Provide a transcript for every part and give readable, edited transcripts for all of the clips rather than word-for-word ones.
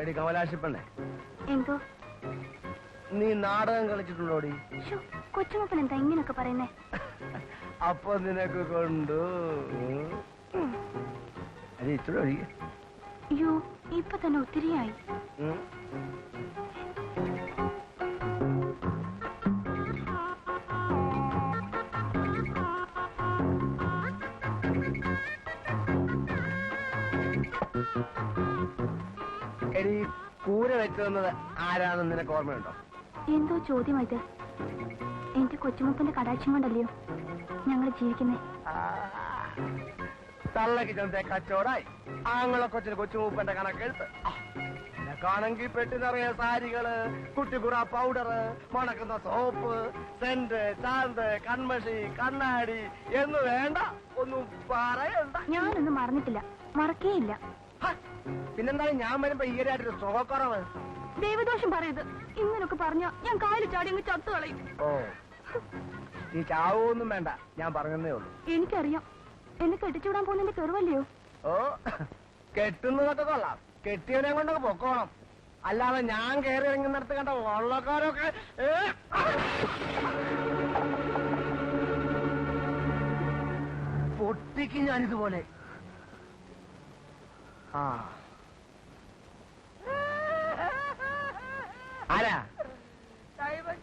എടി കമലാശിപ്പണ്ണേ, എന്തോ? നീ നാടകം കളിച്ചിട്ടുണ്ടോടി? കൊച്ചുമപ്പൻ എന്താ ഇങ്ങനൊക്കെ പറയുന്നേ? അപ്പൊ നിനക്ക് കൊണ്ടു അത് ഇച്ചിരി ഒഴികെ. അയ്യോ, ഇപ്പൊ തന്നെ ഒത്തിരിയായി. എടി, കൂര വെച്ചത് ആരാണെന്ന് നിനക്ക് ഓർമ്മയുണ്ടോ? എന്തോ ചോദ്യം ഇത്? എന്റെ കൊച്ചുമുപ്പന്റെ കടാക്ഷം കൊണ്ടല്ലയോ ഞങ്ങൾ ജീവിക്കുന്നേ. തള്ളക്ക് ചെന്നത്തെ കച്ചവടായി ആങ്ങളെ കൊച്ചിന് കൊച്ചുമൂപ്പന്റെ കണക്കെടുത്ത് ണെങ്കിൽ പെട്ടി നിറയെ സാരികള്, കുട്ടിക്കുറ പൗഡറ്, മണക്കുന്ന സോപ്പ്, സെന്റ്, ചാന്ത്, കൺമഷി, കണ്ണാടി എന്ന് വേണ്ട ഒന്നും പറയണ്ട. ഞാനൊന്നും മറന്നിട്ടില്ല, മറക്കേയില്ല. പിന്നെന്താണ് ഞാൻ വരുമ്പോ ഈരായിട്ടൊരു സുഖക്കുറവ്? ദൈവദോഷം പറയത്. ഇങ്ങനൊക്കെ പറഞ്ഞ ഞാൻ കാലിൽ ചാടി അങ്ങ് ചത്തു കളയും. ഓ, നീ ചാവൊന്നും വേണ്ട, ഞാൻ പറഞ്ഞതേ ഉള്ളൂ. എനിക്കറിയാം, എന്നെ കെട്ടിച്ചൂടാൻ പോകുന്നതിന്റെ കെറുവല്ലയോ? ഓ, കെട്ടുന്നതൊക്കെ കൊള്ളാം, കെട്ടിയവനെ കൊണ്ടൊക്കെ പൊക്കോണം. അല്ലാതെ ഞാൻ കയറി ഇറങ്ങുന്നിടത്ത് കണ്ട വള്ളക്കാരൊക്കെ പൊട്ടിക്ക് ഞാനിതുപോലെ. ആ, ആരാ?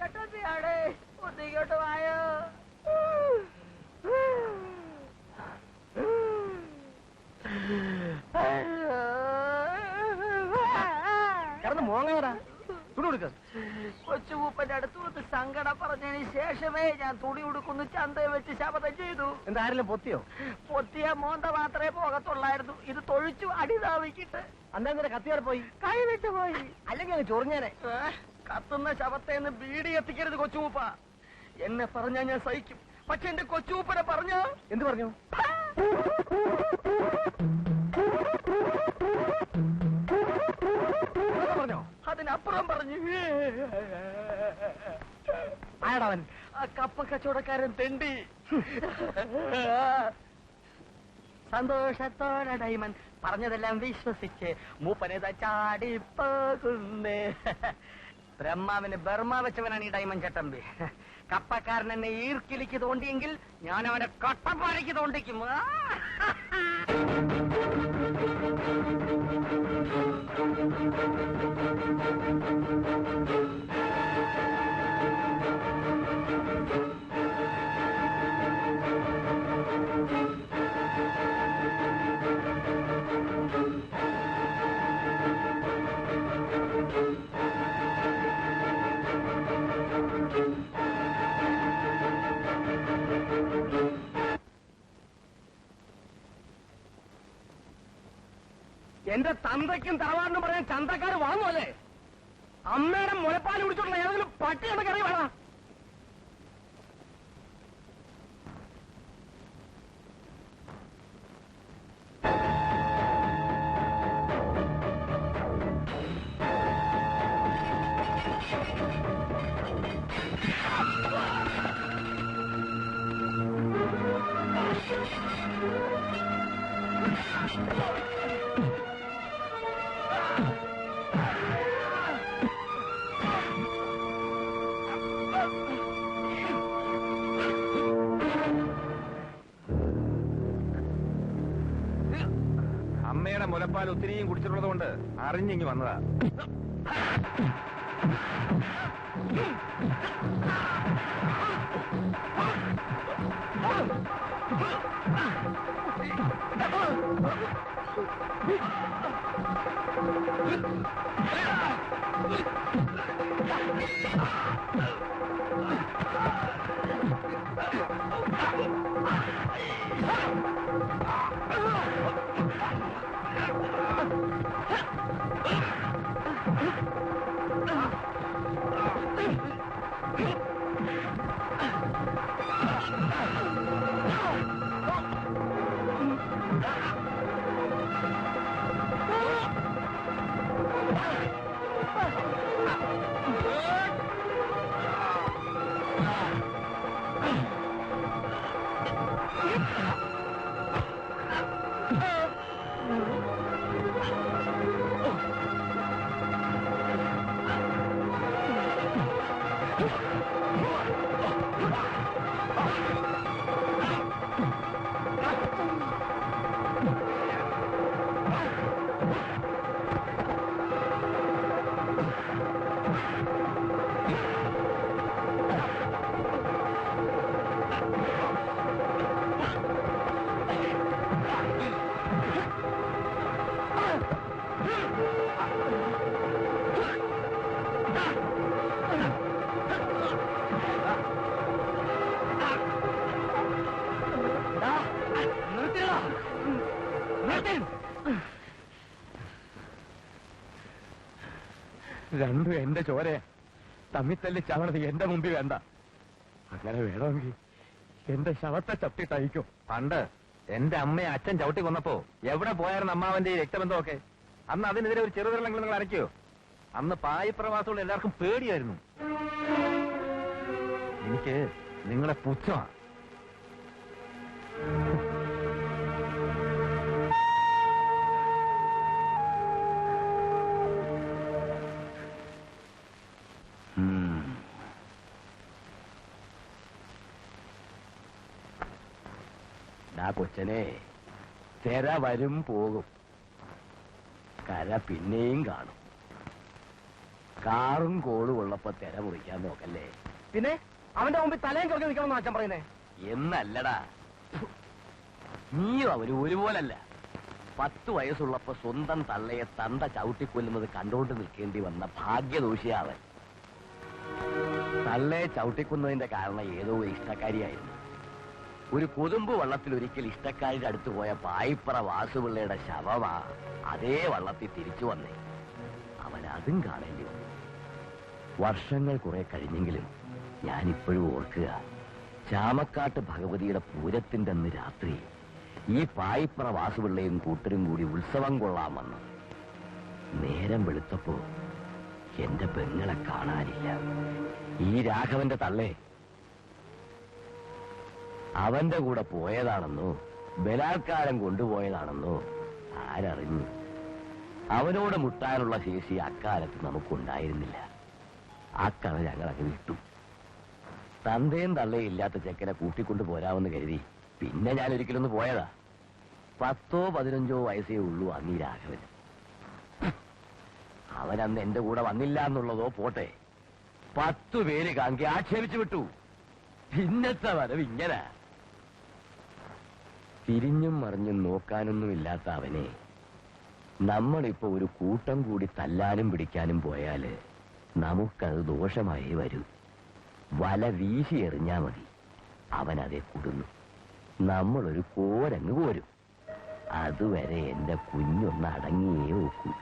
ചട്ടത്തിയാടേ, ഒന്നിങ്ങോട്ട് വായോ. കിടന്ന് മോങ്ങടാ, തുണി കൊടുക്ക. കൊച്ചുകൂപ്പന്റെ അടുത്ത് വന്ന് സങ്കടം പറഞ്ഞതിന് ശേഷമേ ഞാൻ തുണി ഉടുക്കുന്നു ചന്തയെ വെച്ച് ശപഥം ചെയ്തു. എന്താ, ആരെങ്കിലും പൊത്തിയോ? പൊത്തിയ മോന്ത മാത്രമേ പോകത്തുള്ളായിരുന്നു. ഇത് തൊഴിച്ചു അടിതാവിക്കിട്ട്. അന്നേരം കത്തിയോടെ പോയി കൈവിട്ട് പോയി. അല്ലെങ്കിൽ അങ്ങ് ചൊറിഞ്ഞേനെ. കത്തുന്ന ശവത്തേന്ന് ബീഡി എത്തിക്കരുത് കൊച്ചുകൂപ്പ. എന്നെ പറഞ്ഞാ ഞാൻ സഹിക്കും, പക്ഷെ എന്റെ കൊച്ചുകൂപ്പനെ പറഞ്ഞ എന്ത് പറഞ്ഞു? പറഞ്ഞോ? അതിനപ്പുറം പറഞ്ഞു. ആടാവൻ? ആ കപ്പ കച്ചവടക്കാരൻ തെണ്ടി. സന്തോഷത്തോടെ ഡൈമൻ പറഞ്ഞതെല്ലാം വിശ്വസിച്ച് മൂപ്പനേതാ ചാടിപ്പോകുന്നേ. ബ്രഹ്മാവിന് ബർമ്മ വെച്ചവനാണ് ഈ ഡൈമൻ ചട്ടമ്പി. കപ്പക്കാരൻ എന്നെ ഈർക്കിലിക്ക് തോണ്ടിയെങ്കിൽ ഞാൻ അവനെ കട്ടപ്പാറയ്ക്ക് തോണ്ടിക്കും. എന്റെ തന്തയ്ക്കും തറവാടിനും പറയാൻ ചന്തക്കാർ വാങ്ങുമല്ലേ? അമ്മയുടെ മുലപ്പാൽ കുടിച്ചിട്ടുള്ള ഏതെങ്കിലും പട്ടി എന്നൊക്കെ വേണം. അമ്മയുടെ മുലപ്പാൽ ഒത്തിരിയും കുടിച്ചിട്ടുള്ളത് കൊണ്ട് അറിഞ്ഞിങ്ങി വന്നതാ. രണ്ടും എന്റെ ചോരെ തമ്മിത്തല്ലി ചവണത് എന്റെ മുമ്പിൽ വേണ്ട. അങ്ങനെ വേണമെങ്കിൽ എന്റെ ശവത്തെ ചവിട്ടിട്ടയക്കും. പണ്ട് എന്റെ അമ്മയെ അച്ഛൻ ചവിട്ടി കൊന്നപ്പോ എവിടെ പോയായിരുന്നു അമ്മാവന്റെ ഈ രക്തബന്ധമൊക്കെ? അന്ന് അതിനെതിരെ ഒരു ചെറുതിരളെങ്കിലും നിങ്ങൾ അരയ്ക്കോ? അന്ന് പായിപ്രവാസമുള്ള എല്ലാവർക്കും പേടിയായിരുന്നു. എനിക്ക് നിങ്ങളെ പുച്ഛമാണ്. കൊച്ചനെ, തെര വരും പോകും, കര പിന്നെയും കാണും. കാറും കോളും ഉള്ളപ്പോ തെര മുറിക്കാൻ നോക്കല്ലേ. പിന്നെ അവന്റെ മുമ്പിൽ തലയും കുറച്ച് നിൽക്കണമെന്ന് അച്ഛൻ പറയുന്നേ. എന്നല്ലടാ, നീയും അവനും ഒരുപോലല്ല. 10 വയസ്സുള്ളപ്പോ സ്വന്തം തള്ളയെ തന്ത ചവിട്ടിക്കൊല്ലുന്നത് കണ്ടുകൊണ്ട് നിൽക്കേണ്ടി വന്ന ഭാഗ്യദോഷിയാവൻ. തള്ളയെ ചവിട്ടിക്കുന്നതിന്റെ കാരണം ഏതോ ഇഷ്ടക്കാരിയായിരുന്നു. ഒരു കൊതുമ്പ് വള്ളത്തിൽ ഒരിക്കൽ ഇഷ്ടക്കാരിയുടെ അടുത്ത് പോയ പായിപ്പറ വാസുപിള്ളയുടെ ശവമാ അതേ വള്ളത്തിൽ തിരിച്ചു വന്നേ. അവൻ അതും കാണേണ്ടി വന്നു. വർഷങ്ങൾ കുറെ കഴിഞ്ഞെങ്കിലും ഞാനിപ്പോഴും ഓർക്കുക, ചാമക്കാട്ട് ഭഗവതിയുടെ പൂരത്തിന്റെ അന്ന് രാത്രി ഈ പായിപ്പറ വാസുപിള്ളയും കൂട്ടരും കൂടി ഉത്സവം കൊള്ളാൻ വന്നു. നേരം വെളുത്തപ്പോ എന്റെ പെങ്ങളെ കാണാനില്ല. ഈ രാഘവന്റെ തള്ളേ അവന്റെ കൂടെ പോയതാണെന്നോ ബലാത്കാരം കൊണ്ടുപോയതാണെന്നോ ആരറിഞ്ഞു? അവനോട് മുട്ടാനുള്ള ശേഷി അക്കാലത്ത് നമുക്കുണ്ടായിരുന്നില്ല. ആ കഥ ഞങ്ങളങ്ങ് വിട്ടു. തന്തയും തള്ളയും ഇല്ലാത്ത ചെക്കനെ കൂട്ടിക്കൊണ്ടു പോരാമെന്ന് കരുതി പിന്നെ ഞാൻ ഒരിക്കലൊന്ന് പോയതാ. 10ഓ 15ഓ വയസ്സേ ഉള്ളൂ അന്ന് ഈ രാഘവൻ. അവനന്ന് എന്റെ കൂടെ വന്നില്ല എന്നുള്ളതോ പോട്ടെ, 10 പേര് കാങ്കി ആക്ഷേപിച്ചു വിട്ടു. പിന്നത്തെ വരവ് ഇങ്ങനെ തിരിഞ്ഞും മറിഞ്ഞും നോക്കാനൊന്നുമില്ലാത്ത അവനെ നമ്മളിപ്പോ ഒരു കൂട്ടം കൂടി തല്ലാനും പിടിക്കാനും പോയാല് നമുക്കത് ദോഷമായി വരൂ. വല വീശി എറിഞ്ഞാ മതി, അവനതെ കുടുന്നു. നമ്മളൊരു കോരങ്ങ് പോരും. അതുവരെ എന്റെ കുഞ്ഞൊന്ന് അടങ്ങിയേ നോക്കൂ.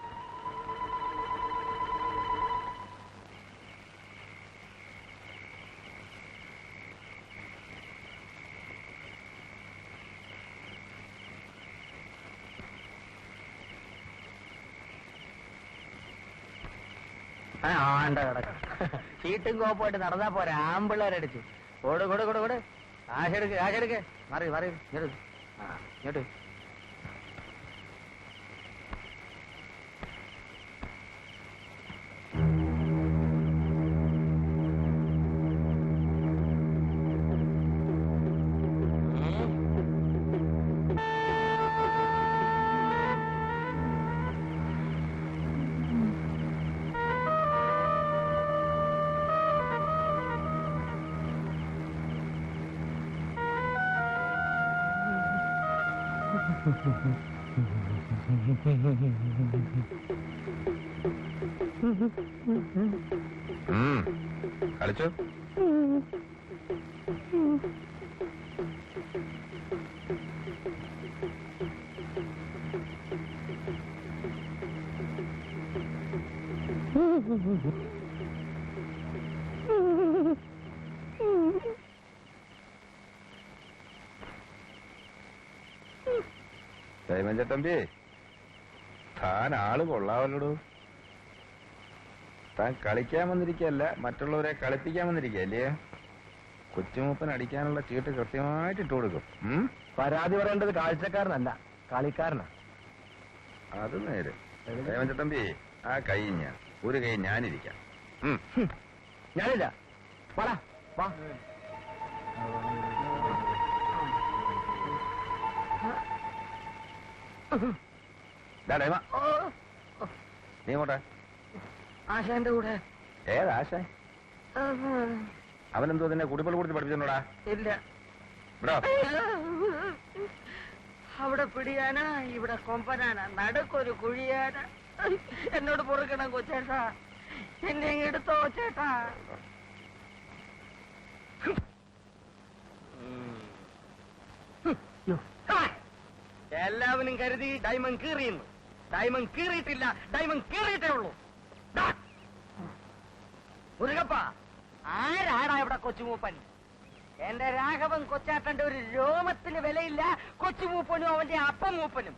ആണ്ട കിടക്കാം. ചീട്ടും കോപ്പായിട്ട് നടന്നാ പോരാ, ആമ്പിള്ളേരടിച്ച് ഓട് കൊടു കൊടു കൊടു. ആശെടുക്ക് ആശെടുക്ക്, മറി മറി ഇങ്ങോട്ട് ഇങ്ങോട്ട്. കളിച്ചോ? തമ്പി, താൻ ആള് കൊള്ളാവല്ലോ. താൻ കളിക്കാൻ വന്നിരിക്കല്ല, മറ്റുള്ളവരെ കളിപ്പിക്കാൻ വന്നിരിക്കല്ലേ? കൊച്ചുമൂപ്പൻ അടിക്കാനുള്ള ചീട്ട് കൃത്യമായിട്ട് ഇട്ട് കൊടുക്കും. പരാതി പറയേണ്ടത് കാഴ്ചക്കാരനല്ല, കളിക്കാരനാ. അത് നേര്. തമ്പി, ആ കൈ ഞാൻ ഒരു കൈ ഞാനിരിക്കാം. ഞാനില്ല. വാടാ വാ. നീ ഇങ്ങോട്ടെ. ആശാന്റെ കൂടെ. ഏതാശ? അവനെന്തോ നിന്നെ കുടിപ്പൽ കൊടുത്ത് പഠിപ്പിച്ചോടാ? ഇല്ല. ഇവിടെ അവിടെ പിടിയാന, ഇവിടെ കൊമ്പനാന, നടുക്കൊരു കുഴിയാന. എന്നോട് പൊറുക്കണം കൊച്ചേട്ടാ, എന്നെ എടുത്തോ ചേട്ടാ. എല്ലാവരും കരുതി ഡയമണ്ട് കീറിയെന്ന്. ഡയമണ്ട് കീറിയിട്ടില്ല, ഡയമണ്ട് കീറിയിട്ടേ ഉള്ളൂ. മുരുകപ്പ, ആരാടാ ഇവിടെ കൊച്ചുമൂപ്പൻ? എന്റെ രാഘവൻ കൊച്ചാട്ടന്റെ ഒരു രോമത്തിന് വിലയില്ല. കൊച്ചുമൂപ്പനും അവന്റെ അപ്പം മൂപ്പനും.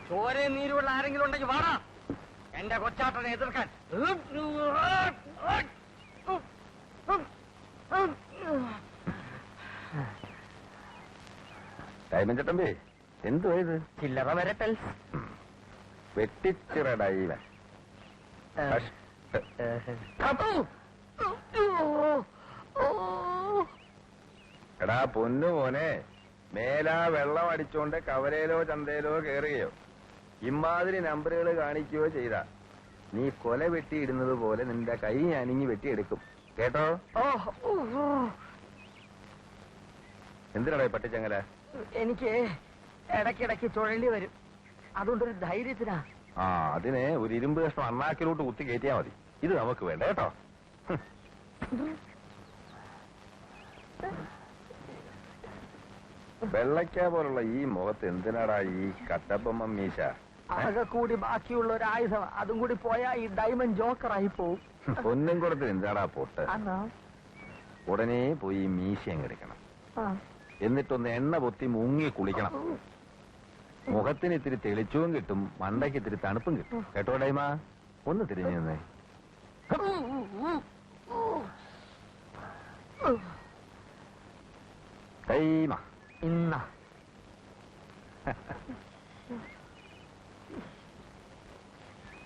ചോര നീരുള്ള ആരെങ്കിലും ഉണ്ടെങ്കിൽ വാടാ എന്റെ കൊച്ചാട്ടനെ എതിർക്കാൻ. ഡയമഞ്ചട്ടമ്പി, എന്തുവാ ഇത്? ചില്ലറ വരട്ടൽ. വെട്ടിച്ചിറ ഡൈവൻ. എടാ പൊന്നു മോനെ, മേലാ വെള്ളം അടിച്ചോണ്ട് കവലയിലോ ചന്തയിലോ കയറുകയോ ഇമാതിരി നമ്പറുകൾ കാണിക്കുകയോ ചെയ്താ നീ കൊല വെട്ടിയിടുന്നത് പോലെ നിന്റെ കൈ ഞാനിങ്ങി വെട്ടിയെടുക്കും, കേട്ടോ? എന്തിനാടാ പട്ടിച്ചങ്ങല? എനിക്ക് ഇടയ്ക്കിടയ്ക്ക് ചുഴലി വരും, അതുകൊണ്ടൊരു ധൈര്യത്തിനാ. ആ, അതിനെ ഒരു ഇരുമ്പ് കഷ്ണം അണ്ണാക്കിലോട്ട് കുത്തി കയറ്റിയാ മതി. ഇത് നമുക്ക് വേണ്ട, കേട്ടോ? വെള്ളയ്ക്ക പോലുള്ള ഈ മുഖത്ത് എന്തിനാടാ ഈ കട്ടപ്പമ്മ മീശ? അതൊക്കെ കൂടി ബാക്കിയുള്ള ഒരു ആയുധം, അതും കൂടി പോയാ ഈ ഡയമണ്ട് ജോക്കറായി പോവും. പൊന്നും കൊടുത്ത് എന്താടാ പൊട്ട്? അന്നാ ഉടനെ പോയി മീശ അങ്ങെടുക്കണം, എന്നിട്ടൊന്ന് എണ്ണ പൊത്തി മുങ്ങി കുളിക്കണം. മുഖത്തിന് ഇത്തിരി തെളിച്ചവും കിട്ടും, മണ്ടയ്ക്ക് ഇത്തിരി തണുപ്പും കിട്ടും, കേട്ടോ ഡൈമ? ഒന്ന് തിരിഞ്ഞു നിന്നേ. ഡൈമ ഇന്ന